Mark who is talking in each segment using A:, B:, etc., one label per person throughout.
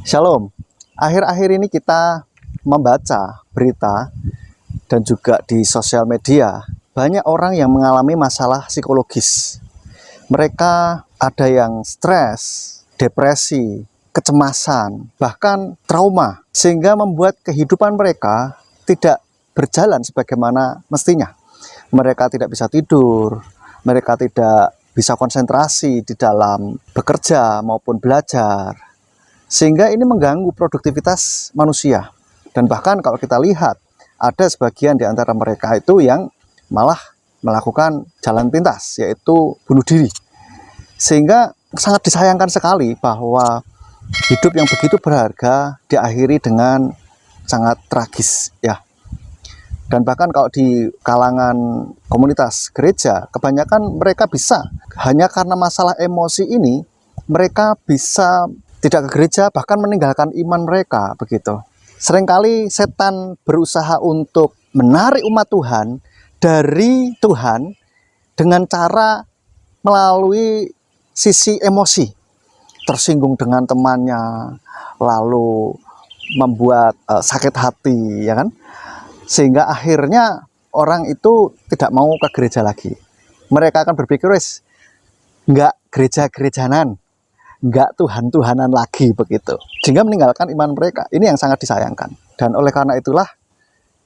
A: Shalom. Akhir-akhir ini kita membaca berita dan juga di sosial media, banyak orang yang mengalami masalah psikologis. Mereka ada yang stres, depresi, kecemasan, bahkan trauma, sehingga membuat kehidupan mereka tidak berjalan sebagaimana mestinya. Mereka tidak bisa tidur, mereka tidak bisa konsentrasi di dalam bekerja maupun belajar, sehingga ini mengganggu produktivitas manusia. Dan bahkan kalau kita lihat, ada sebagian di antara mereka itu yang malah melakukan jalan pintas, yaitu bunuh diri. Sehingga sangat disayangkan sekali bahwa hidup yang begitu berharga diakhiri dengan sangat tragis, ya. Dan bahkan kalau di kalangan komunitas gereja, kebanyakan mereka bisa, hanya karena masalah emosi ini, mereka bisa tidak ke gereja, bahkan meninggalkan iman mereka, begitu. Seringkali setan berusaha untuk menarik umat Tuhan dari Tuhan dengan cara melalui sisi emosi. Tersinggung dengan temannya, lalu membuat sakit hati, ya kan? Sehingga akhirnya orang itu tidak mau ke gereja lagi. Mereka akan berpikir, wes, nggak gereja-gerejanan, nggak Tuhan-Tuhanan lagi, begitu. Sehingga meninggalkan iman mereka. Ini yang sangat disayangkan. Dan oleh karena itulah,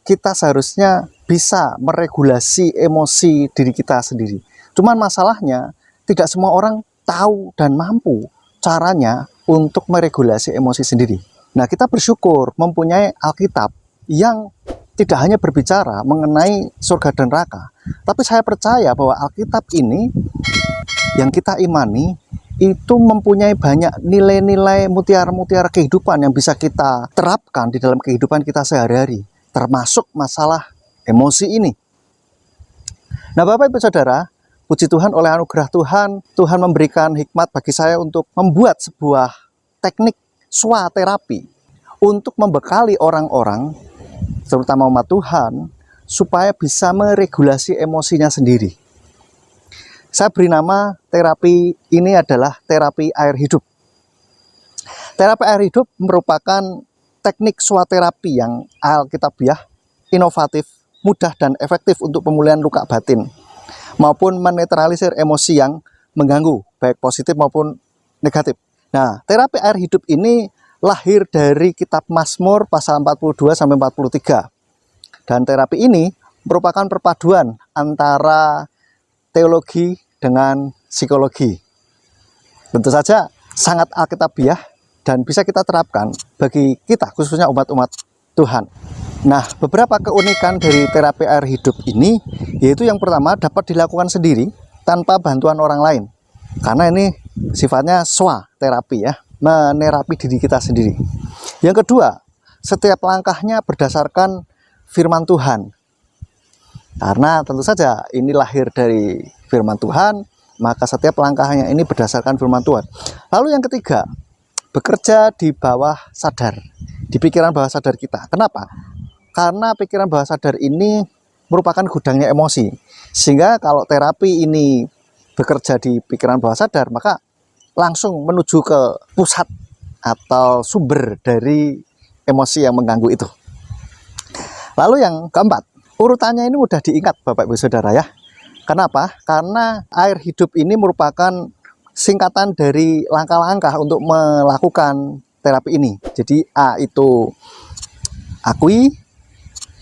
A: kita seharusnya bisa meregulasi emosi diri kita sendiri. Cuman masalahnya, tidak semua orang tahu dan mampu caranya untuk meregulasi emosi sendiri. Nah, kita bersyukur mempunyai Alkitab yang tidak hanya berbicara mengenai surga dan neraka, tapi saya percaya bahwa Alkitab ini yang kita imani itu mempunyai banyak nilai-nilai mutiara-mutiara kehidupan yang bisa kita terapkan di dalam kehidupan kita sehari-hari, termasuk masalah emosi ini. Nah, Bapak Ibu Saudara, puji Tuhan, oleh anugerah Tuhan, Tuhan memberikan hikmat bagi saya untuk membuat sebuah teknik swaterapi untuk membekali orang-orang, terutama umat Tuhan, supaya bisa meregulasi emosinya sendiri. Saya beri nama terapi ini adalah terapi air hidup. Terapi air hidup merupakan teknik swaterapi yang alkitabiah, inovatif, mudah dan efektif untuk pemulihan luka batin maupun menetralisir emosi yang mengganggu, baik positif maupun negatif. Nah, terapi air hidup ini lahir dari kitab Mazmur pasal 42 sampai 43. Dan terapi ini merupakan perpaduan antara teologi dengan psikologi. Tentu saja sangat alkitabiah dan bisa kita terapkan bagi kita, khususnya umat-umat Tuhan. Nah, beberapa keunikan dari terapi air hidup ini, yaitu yang pertama, dapat dilakukan sendiri tanpa bantuan orang lain. Karena ini sifatnya swa terapi, ya, menerapi diri kita sendiri. Yang kedua, setiap langkahnya berdasarkan firman Tuhan. Karena tentu saja ini lahir dari firman Tuhan, maka setiap langkahnya ini berdasarkan firman Tuhan. Lalu yang ketiga, bekerja di bawah sadar, di pikiran bawah sadar kita. Kenapa? Karena pikiran bawah sadar ini merupakan gudangnya emosi. Sehingga kalau terapi ini bekerja di pikiran bawah sadar, maka langsung menuju ke pusat atau sumber dari emosi yang mengganggu itu. Lalu yang keempat, urutannya ini mudah diingat Bapak Ibu Saudara, ya. Kenapa? Karena air hidup ini merupakan singkatan dari langkah-langkah untuk melakukan terapi ini. Jadi A itu akui,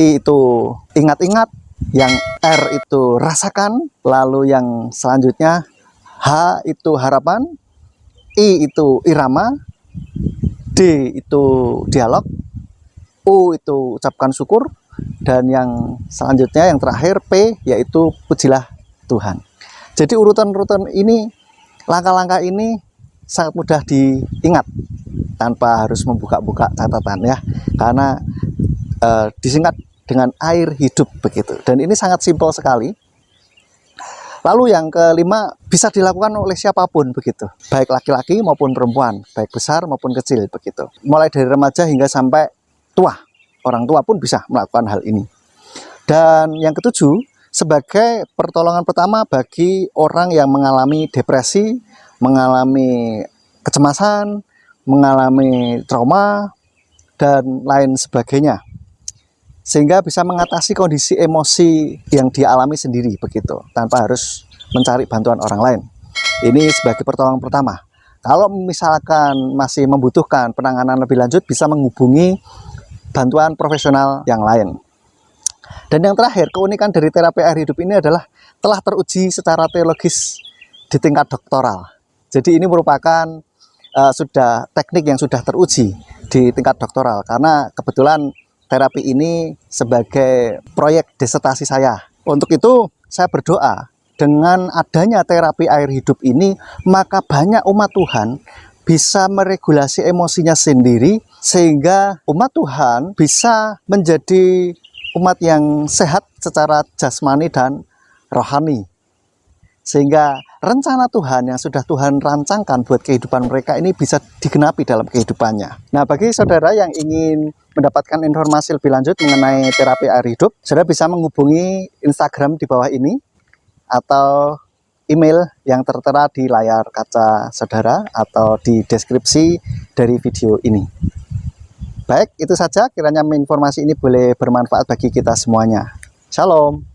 A: I itu ingat-ingat, yang R itu rasakan, lalu yang selanjutnya H itu harapan, I itu irama, D itu dialog, U itu ucapkan syukur, dan yang selanjutnya yang terakhir P yaitu pujilah Tuhan. Jadi urutan-urutan ini, langkah-langkah ini sangat mudah diingat tanpa harus membuka-buka catatan, ya, karena disingkat dengan air hidup, begitu. Dan ini sangat simpel sekali. Lalu yang kelima, bisa dilakukan oleh siapapun, begitu, baik laki-laki maupun perempuan, baik besar maupun kecil, begitu. Mulai dari remaja hingga sampai tua, orang tua pun bisa melakukan hal ini. Dan yang ketujuh, sebagai pertolongan pertama bagi orang yang mengalami depresi, mengalami kecemasan, mengalami trauma, dan lain sebagainya. Sehingga bisa mengatasi kondisi emosi yang dia alami sendiri begitu, tanpa harus mencari bantuan orang lain. Ini sebagai pertolongan pertama. Kalau misalkan masih membutuhkan penanganan lebih lanjut, bisa menghubungi bantuan profesional yang lain. Dan yang terakhir, keunikan dari terapi air hidup ini adalah telah teruji secara teologis di tingkat doktoral. Jadi ini merupakan sudah teknik yang sudah teruji di tingkat doktoral, karena kebetulan terapi ini sebagai proyek disertasi saya. Untuk itu saya berdoa, dengan adanya terapi air hidup ini, maka banyak umat Tuhan bisa meregulasi emosinya sendiri, sehingga umat Tuhan bisa menjadi umat yang sehat secara jasmani dan rohani. Sehingga rencana Tuhan yang sudah Tuhan rancangkan buat kehidupan mereka ini bisa digenapi dalam kehidupannya. Nah, bagi saudara yang ingin mendapatkan informasi lebih lanjut mengenai terapi air hidup, saudara bisa menghubungi Instagram di bawah ini, atau email yang tertera di layar kaca saudara atau di deskripsi dari video ini. Baik, itu saja, kiranya informasi ini boleh bermanfaat bagi kita semuanya. Shalom.